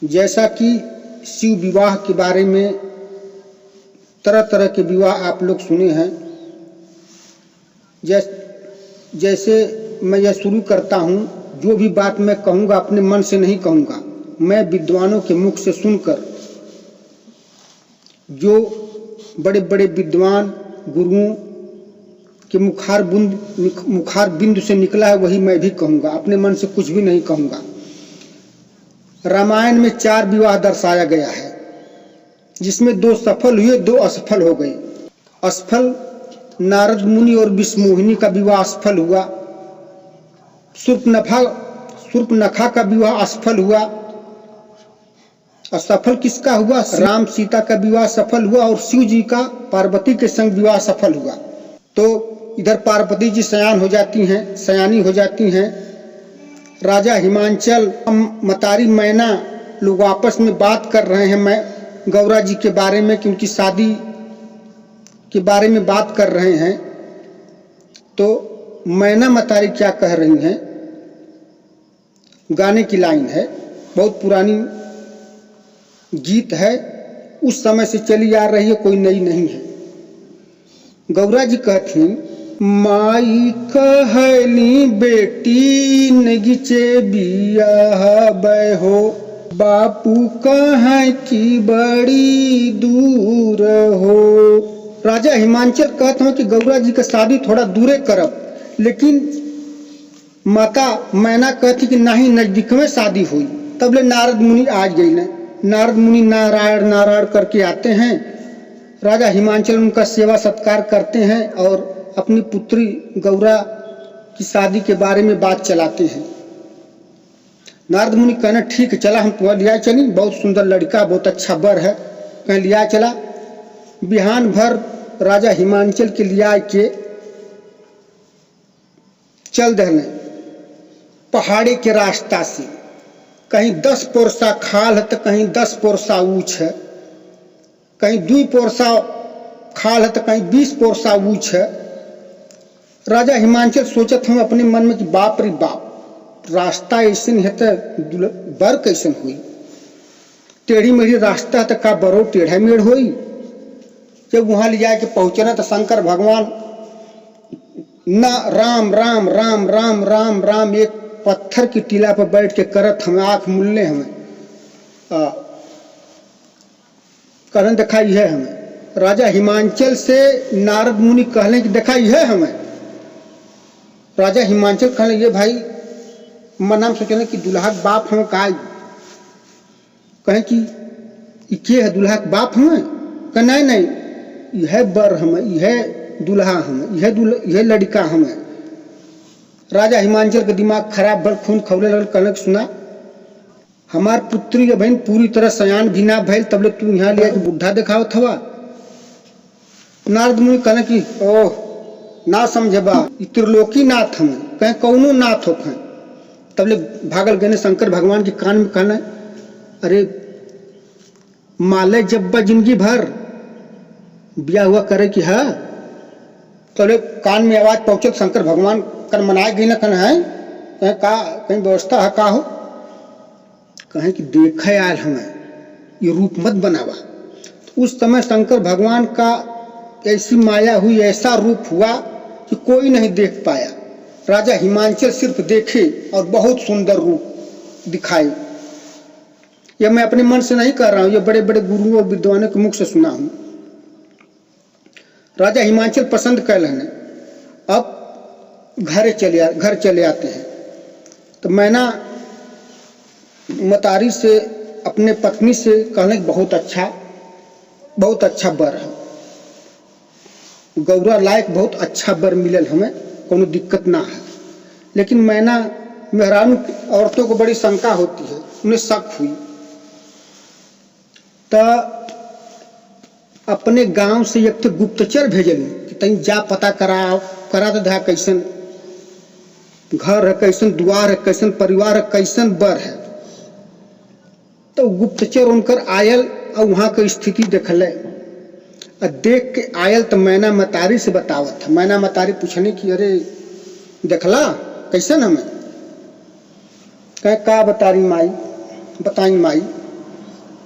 जैसा कि शिव विवाह के बारे में तरह तरह के विवाह आप लोग सुने हैं। जैसे मैं यह शुरू करता हूँ, जो भी बात मैं कहूँगा अपने मन से नहीं कहूँगा, मैं विद्वानों के मुख से सुनकर, जो बड़े बड़े विद्वान गुरुओं के मुखार बिंदु से निकला है वही मैं भी कहूँगा, अपने मन से कुछ भी नहीं कहूँगा। रामायण में 4 विवाह दर्शाया गया है, जिसमें 2 सफल हुए, 2 असफल हो गए। असफल नारद मुनि और विष्णुमोहिनी का विवाह असफल हुआ। शूर्पणखा का विवाह असफल हुआ। असफल किसका हुआ? राम सीता का विवाह सफल हुआ और शिव जी का पार्वती के संग विवाह सफल हुआ। तो इधर पार्वती जी सयानी हो जाती हैं। राजा हिमांचल, मतारी मैना लोग आपस में बात कर रहे हैं, मैं गौरा जी के बारे में, कि उनकी शादी के बारे में बात कर रहे हैं। तो मैना मतारी क्या कह रही हैं? गाने की लाइन है, बहुत पुरानी गीत है, उस समय से चली आ रही है, कोई नई नहीं है। गौरा जी कहती, माई कहली बेटी नगिचे बियाह बहो, बापू कहाँ की बड़ी दूर हो। राजा हिमांचल कहते हैं कि गौरा जी का शादी थोड़ा दूरे करब, लेकिन माता मैना कहती कि नहीं, नजदीक में शादी हुई। तब ले नारद मुनि आज गई न। नारद मुनि नारायण नारायण करके आते हैं। राजा हिमांचल उनका सेवा सत्कार करते हैं और अपनी पुत्री गौरा की शादी के बारे में बात चलाते हैं। नारद मुनि कहना, ठीक है, चला हम तुम्हें लिया चली, बहुत सुंदर लड़का, बहुत अच्छा बर है, कहीं लिया चला। बिहान भर राजा हिमांचल के लिया के चल दहने पहाड़ी के रास्ता से। कहीं 10 पोरसा खाल है तो कहीं 10 पोरसा ऊंच है, कहीं 2 पोरसा खाल है तो कहीं 20 पोरसा ऊंच है। राजा हिमांचल सोचत हम अपने मन में कि बाप रे बाप, रास्ता ऐसे है तो बर कैसन हुई? टेढ़ी मेढ़ी रास्ता है तो का बरो टेढ़ा मेढ़ हुई। जब वहाँ ले जाके पहुँचना तो शंकर भगवान ना राम राम राम राम राम राम एक पत्थर की टीला पर बैठ के करत हमें, आँख मुल्ले हमें कहने दिखाई है हमें। राजा हिमांचल से नारद मुनि कहले कि दिखाई है हमें। राजा हिमांचल कहले, ये भाई मन नाम सोचने कि दुल्हा के बाप हमें का कहें कि ये है दुल्हा के बाप हमें? कह नहीं नहीं, यह बर हमें, यह दुल्हा हमें, यह लड़का हमें। राजा हिमांचल का दिमाग खराब, बड़ खून खौले लगल। कहने सुना, हमार पुत्री के बहन पूरी तरह सयान भी ना भैल, तब ले तू यहाँ लिया कि बुढ़ा दिखावत हवा। नारद मुनि कहने कि ओह ना समझे बा, त्रिलोकी नाथ हमें, कहीं कौनो नाथ होखें। तब ले भागल गए शंकर भगवान के कान में कहना, अरे माले जब्बा जिंदगी भर ब्याह हुआ करे कि है। तब ले कान में आवाज पहुंचल, शंकर भगवान कर मनाए गई ना, कहना है कहीं का कहीं व्यवस्था है का हो? कहें कि देखे आयल हमें, ये रूप मत बनावा। तो उस समय शंकर भगवान का ऐसी माया हुई, ऐसा रूप हुआ कि कोई नहीं देख पाया। राजा हिमांचल सिर्फ देखे और बहुत सुंदर रूप दिखाए। यह मैं अपने मन से नहीं कर रहा हूँ, यह बड़े बड़े गुरुओं और विद्वानों के मुख से सुना हूँ। राजा हिमांचल पसंद कर लेने, अब घर चले आते हैं। तो मैना मतारी से अपने पत्नी से कहने बहुत अच्छा बर है, गौरा लायक बहुत अच्छा बर मिलल हमें, कोनो दिक्कत ना है। लेकिन मैना मेहरानू औरतों को बड़ी शंका होती है, उन्हें शक हुई। तो अपने गांव से एक तो गुप्तचर भेजली कि तहीं जा पता करा दे कैसन घर है, कैसन द्वार है, कैसन परिवार है, कैसन बर है। तो गुप्तचर उनकर आयल और वहाँ की स्थिति देखले, और देख के आयल तो मैना मतारी से बतावत है। मैना मतारी पूछने की, अरे देखला कैसन हमें? कहे का बताई माई,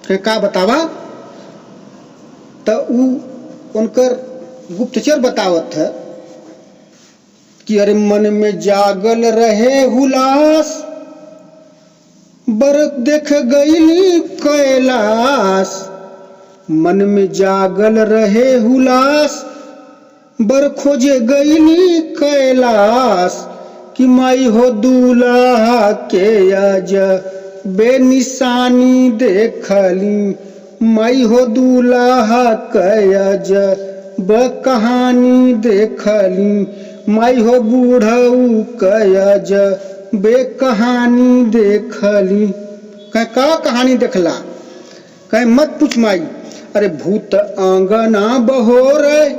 के का बतावा, तो उनकर गुप्तचर बतावत है कि अरे मन में जागल रहे हुलास, बर देख गईली कैलाश। मन में जागल रहे हुलास, बर खोजे गईली कैलाश। कि माई हो दूल्हा के अज बेनिशानी देखली, माई हो दूल्हा के अज कहानी देखली, माई हो बूढ़ऊ के अज बेकहानी देखली। कह का कहानी देखला, कह मत पूछ माई। अरे भूत आंगना बहोरे,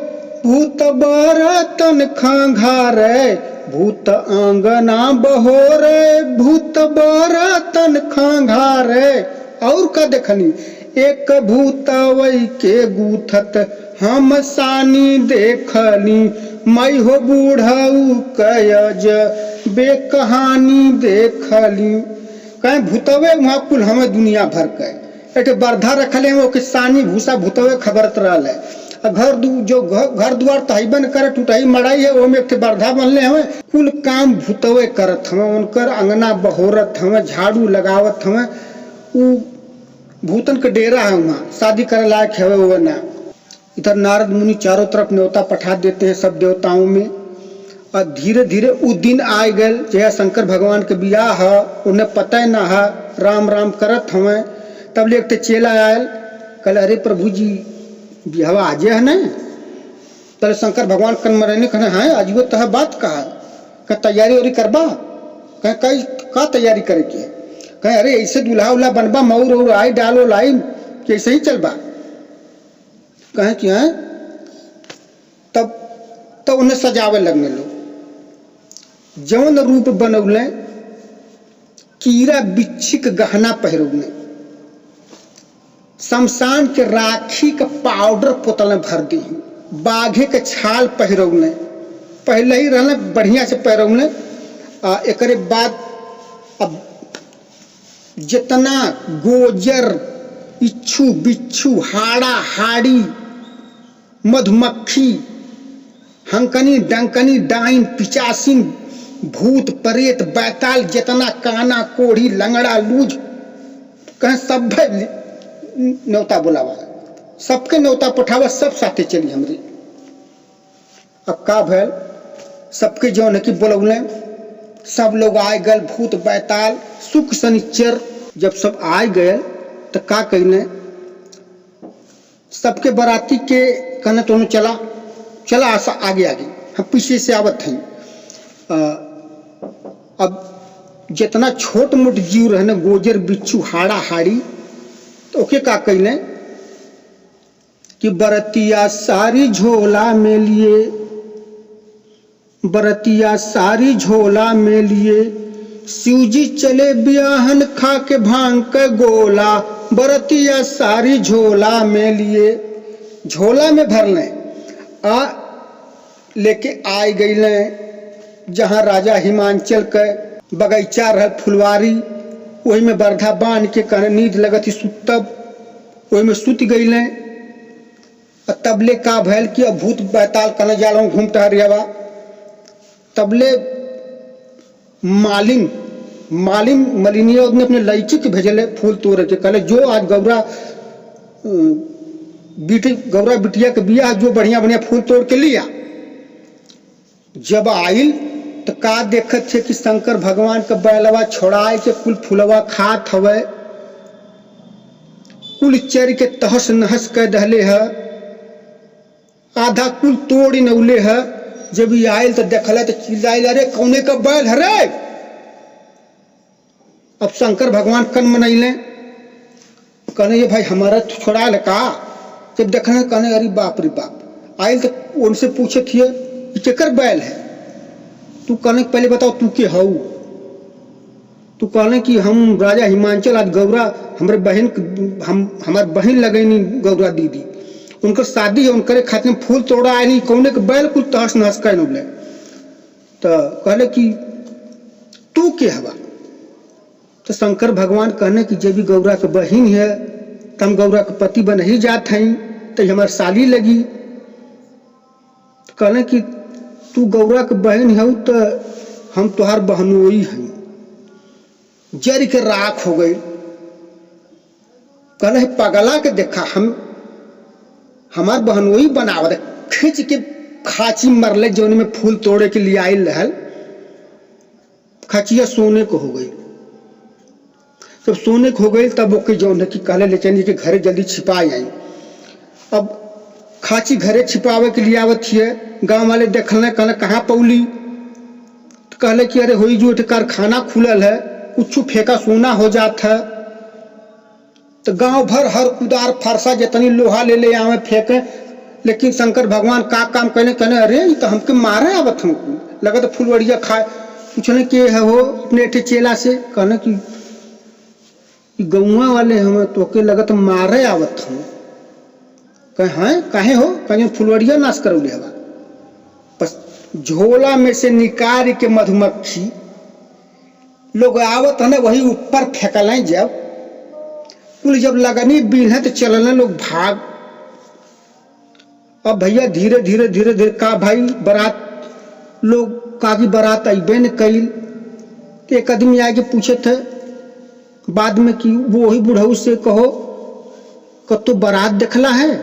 भूत बरतन खंघारे, भूत आंगना बहोरे, भूत बरतन खंघारे। और का देखनी, एक भूतवई के गूथत हम सानी देखली, मई हो बूढ़ऊ कयज बेकहानी देखली। कहे भूतवे वहाँ कुल हमें दुनिया भर के एक बर्धा रखले वो कि सानी भूसा भूतवे खबरत रहल है। जो घर द्वार तहबन करे टूटही मड़ाई है, वो में एक बर्धा बनले हमें कुल काम भूतवे करत हमें, उनकर अंगना बहोरत हमें, झाड़ू लगावत हमें। वो भूतन के डेरा है, वहाँ शादी करे लायक है वो ना। इधर नारद मुनि चारों तरफ न्योता पठा देते हैं सब देवताओं में। और धीरे धीरे वो दिन आ गए जय शंकर भगवान के बियाह है, उन्हें पता ना है, राम राम करत हमें। तब ले एक चेला आयल, कल अरे प्रभु जी बिहवा आजे है नहीं। तले शंकर भगवान कन मरने कहने हाँ आज वो तह बात कहा, कह तैयारी वरी करबा, कह कई का तैयारी करे के, कहे अरे ऐसे दूल्हा उल्हा बनबा, मऊर और आई डालो लाई कि ऐसे ही चलबा। कहे कि हैं तब तो उन्हें सजावे लगने लोग, जौन रूप बनौले, कीड़ा बिच्छी के गहना पहरौले, शमशान के राखी का पाउडर पोतल में भर दी, बाघे के छाल पहरौले, पहले ही रहने बढ़िया से पहरौले। एक बाद अब जितना गोजर इच्छू बिच्छू हाड़ा हाड़ी मधुमक्खी हंकनी डंकनी डाइन पिचासिन भूत प्रेत बैताल जितना काना कोढ़ी लंगड़ा लूज कहें सब न्योता बुलावा, सबके न्योता पठावा, सब साथे चली हमरी। अब का भैल सबके जौन है कि बोलौले, सब लोग आए गए, भूत बैताल सुख शनिचर जब सब आए गए तो का कहने, सबके बराती के कहने तो चला चला आसा आगे आगे, हम पीछे से आवत हैं। अब जितना छोट मोट जीव रहने गोजर बिच्छू हाड़ा हाड़ी, तो ओके का कहने कि बरतिया सारी झोला में लिए, बरतिया सारी झोला में लिए, शिवजी चले बियाहन खा के भांग के गोला, बरतिया सारी झोला में लिए, झोला में भर लें आ लेके आए गई लें जहाँ राजा हिमांचल के बगीचा रह फुलवारी, वही में बरधा बांध के कहने नींद लगत ही सुतब, वही में सुत गई लें। तबले का भैल कि अब भूत बैताल कहने जा रहा हूँ घूम टहरियावा। तबले मालिन मलिनिया ने अपने लड़की के भेजले फूल तोड़ के, कहले जो आज गौरा बिटिया के बिया जो बढ़िया बढ़िया फूल तोड़ के लिया। जब आइल तो का देखत थे कि शंकर भगवान के बैलवा छोड़ाए के कुल फूलवा खात हवे, कुल चर के तहस नहस कर दहले है, आधा कुल तोड़ नौले है। जब ये आयल तो देखल तो चिल्लाइल, अरे कौने का बैल है रे। अब शंकर भगवान कन मनैले, कहने ये भाई हमारा छोड़ा लका। जब देखने कहने अरे बाप रे बाप। आयल तो उनसे पूछे थे चक्कर बैल है, तू कहने पहले बताओ तू के हऊ। तू कहने कि हम राजा हिमांचल आज गौरा हमारे बहन हमारे बहन लगेनी गौरा दीदी, उनकर शादी है, उनके खातिर फूल तोड़ा आए नहीं, कौने के बैल कुछ तहस नहस कर नौले। तो कहले कि तू के हवा। तो शंकर भगवान कहने कि जब भी गौरा के बहन है तो हम गौरा के पति बन ही जात हई, तो हमार साली लगी। कहले कि तू गौरा के बहन हऊ तो हम तुहार बहनोई हई। जर के राख हो गई। कहले पगला के देखा हमार बहनोई बनावत, खींच के खाची मरले जौन में फूल तोड़े के लिए आयल रहल। खाचिया सोने को हो गई। जब सोने को हो गई तब ओके जौन है कि कहले ले चलिए कि घरे जल्दी छिपा आई। अब खाची घरे छिपावे के लिए आवत है। गांव वाले देखल कहले कहाँ पौली, तो कहले कि अरे होई जो कारखाना खुलल है, कुछ फेंका सोना हो जात है। तो गांव भर हर कुदार फरसा जितनी लोहा ले आवे फेंके। लेकिन शंकर भगवान का काम कहने कहने अरे ये तो हमके मारे आवत हमको लगा तो फुलवड़िया खाए। पूछने के है हो अपने एठे चेला से, कहने कि गौवा वाले हम तो के लगा तो मारे आवत हम। कहे हैं काहे हो, कहीं फुलवड़िया नाश करौले हवा। बस झोला में से निकाल के मधुमक्खी लोग आवत है ना, वही ऊपर फेंकल। जब कुल जब लगनी बीन है तो चलने लोग भाग। अब भैया धीरे धीरे धीरे धीरे का भाई बारात लोग काकी बारात अबे न कईल। तो एक आदमी आके पूछे थे बाद में कि वो वही बुढ़ऊ से कहो कतो बारात देखला है,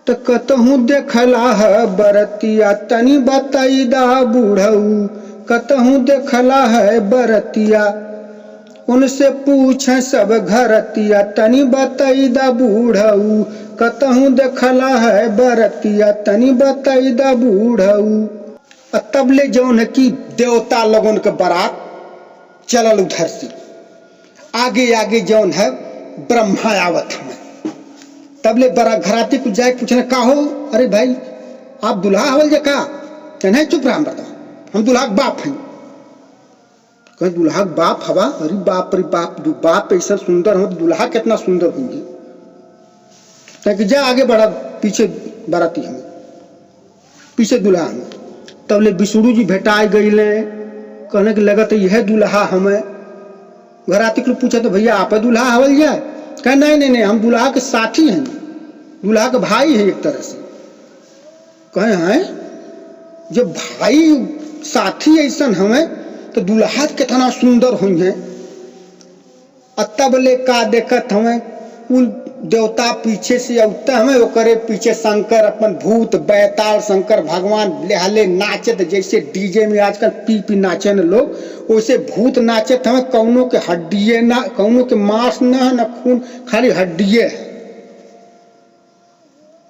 तो कतहूँ देखला है बरतिया तनी बताई दा बुढ़ऊ, कतहूँ देखला है बरतिया उनसे पूछे सब घरतिया तनी बताई दा बुढ़ऊ, कतहूँ देखला है बरतिया तनी बताई दा बुढ़ऊ। तब ले जौन है कि देवता लोगन के बारात चलल उधर से आगे आगे जौन है ब्रह्मा आवत हमें। तब ले बड़ा घराती कुछ जाए पूछने का हो, अरे भाई आप दुल्हा हवल जे का, कहना चुप रहा बता हम दुल्हा बाप हैं। कहीं दुल्हा बाप हवा, अरे बाप रे बाप, बाप ऐसा सुंदर हो तो दुल्हा कितना सुंदर होंगे। ताकि जा आगे बढ़ा, पीछे बाराती हमें, पीछे दुल्हा हमें। तब ले विष्णु जी भेटाई गई ले, कहने के लगा तो यह दुल्हा हमें। घराती को पूछा तो भैया आप दुल्हा हवल जाए, कहे नहीं नहीं नहीं हम दुल्हा के साथी हैं, दुल्हा के भाई हैं एक तरह से। कहे हैं जब भाई साथी ऐसा हमें तो दुल्हा कितना सुंदर हुई है। तब ले का देखत हमें कुल देवता पीछे से औता हमें, वो करे पीछे शंकर अपन भूत बैताल शंकर भगवान लेहले नाचत, जैसे डीजे में आजकल पी पी नाचे न लोग, वैसे भूत नाचत हमें। कौनों के हड्डिये ना, कौनों के मांस न है न खून, खाली हड्डिये है।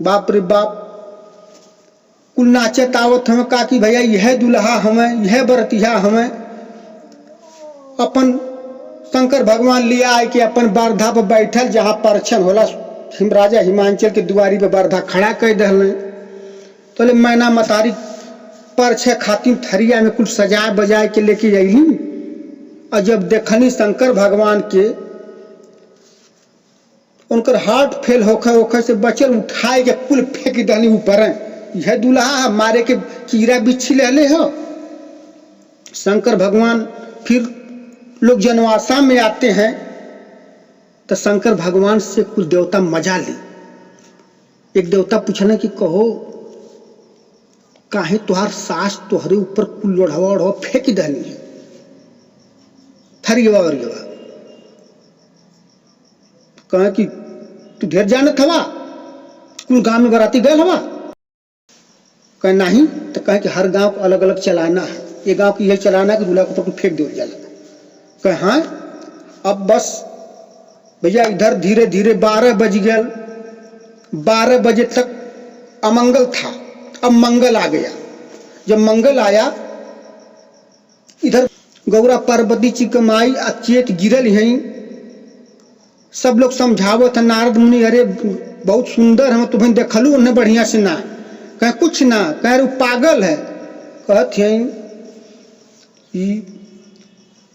बाप रे बाप, कुल नाचत आवत हमें का कि भैया यह दुल्हा हमें, यह बरतिया हमें। अपन शंकर भगवान लिया आए कि अपन बारधा पर बैठल जहाँ परछन होला राजा हिमांचल के दुआरी पे बारधा खड़ा कर दल। तो ले मैना मतारी परछे खातिर थरिया में कुछ सजाए बजाए के लेके अली। और जब देखनी शंकर भगवान के उनकर हार्ट फेल होखे से बचल, उठाए के कुल फेंक दहनी ऊपर। यह दुल्हा मारे के कीड़ा बिच्छी ले हो। शंकर भगवान फिर लोग जनवासा में आते हैं तो शंकर भगवान से कुछ देवता मजा ली। एक देवता पूछने कि कहो काहे तुहार सास तोहरे ऊपर कुल लोढ़वा ओढ़वा फेंक दहनी है थरियवा वरियवा। कहे कि तू ढेर जानत हवा, कुल गांव में बराती गए हवा। कहे नहीं, तो कहे कि हर गांव को अलग अलग चलाना है, ये गांव की यह चलाना है कि दूल्हा के ऊपर फेंक दो जाला। कहे हाँ। अब बस भैया इधर धीरे धीरे 12 बज गया। 12 बजे तक अमंगल था, अब मंगल आ गया। जब मंगल आया, इधर गौरा पार्वती जी कमाई अचेत गिरल यहीं। सब लोग समझावत है, नारद मुनि अरे बहुत सुंदर हम तुम्हें देखलू उन्हें बढ़िया से ना। कहे कुछ ना, कहे वो पागल है। कहत हैं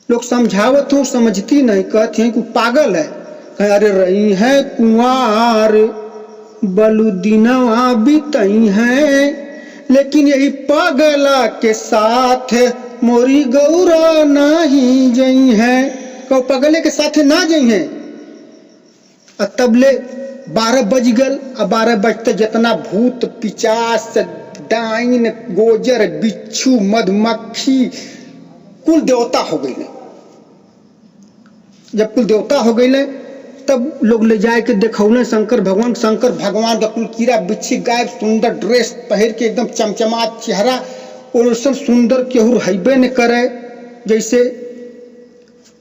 लोग समझावत हूँ समझती नहीं, कहते हैं कि पागल है। कहे अरे रही है कुंवार बलुदीनवा बीतई हैं, लेकिन यही पागला के साथ मोरी गौरा नहीं जई है। कहो पगले के साथ ना जई है। और तबले 12 बज गल। और 12 बजते जितना भूत पिचास डाइन गोजर बिच्छू मधुमक्खी कुल देवता हो गए। जब कुल देवता हो गए तब लोग ले जाए के देखौले शंकर भगवान का कुल कीड़ा बिच्छी गायब सुंदर ड्रेस पहन के एकदम चमचमात चेहरा और सुंदर केहू हैबे न करे। जैसे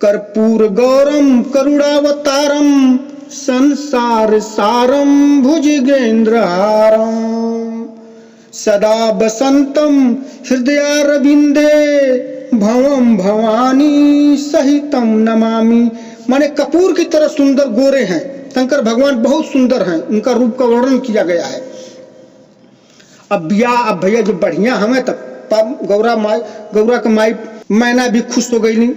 कर्पूर गौरम करुणावतारम संसार सारम भुजगेंद्रहारम सदा बसंतम हृदयारविंदे भवम भवानी सहितम नमामि। माने कपूर की तरह सुंदर गोरे हैं शंकर भगवान, बहुत सुंदर हैं, उनका रूप का वर्णन किया गया है। अब भैया जो बढ़िया हमें तब गौरा के माई मैना भी खुश हो गई।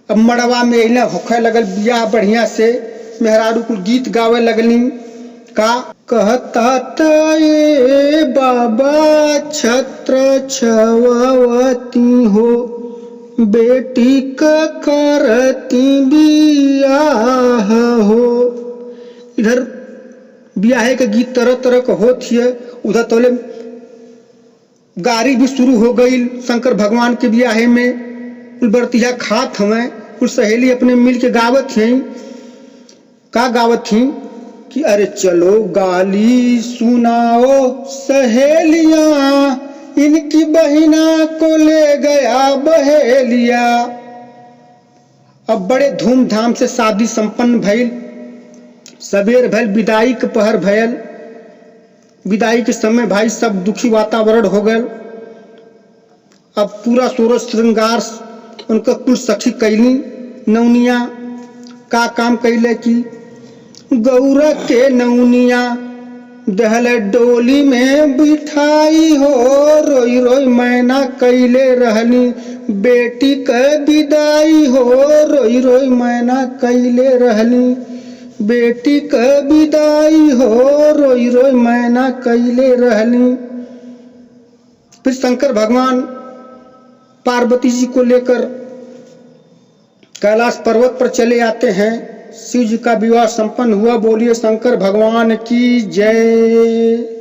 अब मड़वा में अइला होखे लगल बियाह बढ़िया से, मेहरारू कुल गीत गावे लगली का कहत ये बाबा छत्र छवती हो बेटी का करती बियाह हो। इधर बियाहे के गीत तरह तरह का होत है, उधर तोले गाड़ी भी शुरू हो गई शंकर भगवान के बियाहे में। कुल बरतिया खात हमें, कुल सहेली अपने मिल के गावत हैं। का गावत थी कि अरे चलो गाली सुनाओ सहेलियां, इनकी बहिना को ले गया बहेलिया। अब बड़े धूमधाम से शादी संपन्न भइल। सवेर भइल, विदाई के पहर भयल। विदाई के समय भाई सब दुखी वातावरण हो गए। अब पूरा सोरज श्रृंगार उनका कुल सखी कैली नौनिया का काम कैले की गौरा के नौनिया दहल डोली में बिठाई हो। रोई रोई मैना कैले रहली बेटी के विदाई हो। रोई रोई मैना कैले रहली बेटी के विदाई हो। रोई रोई मैना कैले रहली। फिर शंकर भगवान पार्वती जी को लेकर कैलाश पर्वत पर चले आते हैं। शिव जी का विवाह संपन्न हुआ। बोलिए शंकर भगवान की जय।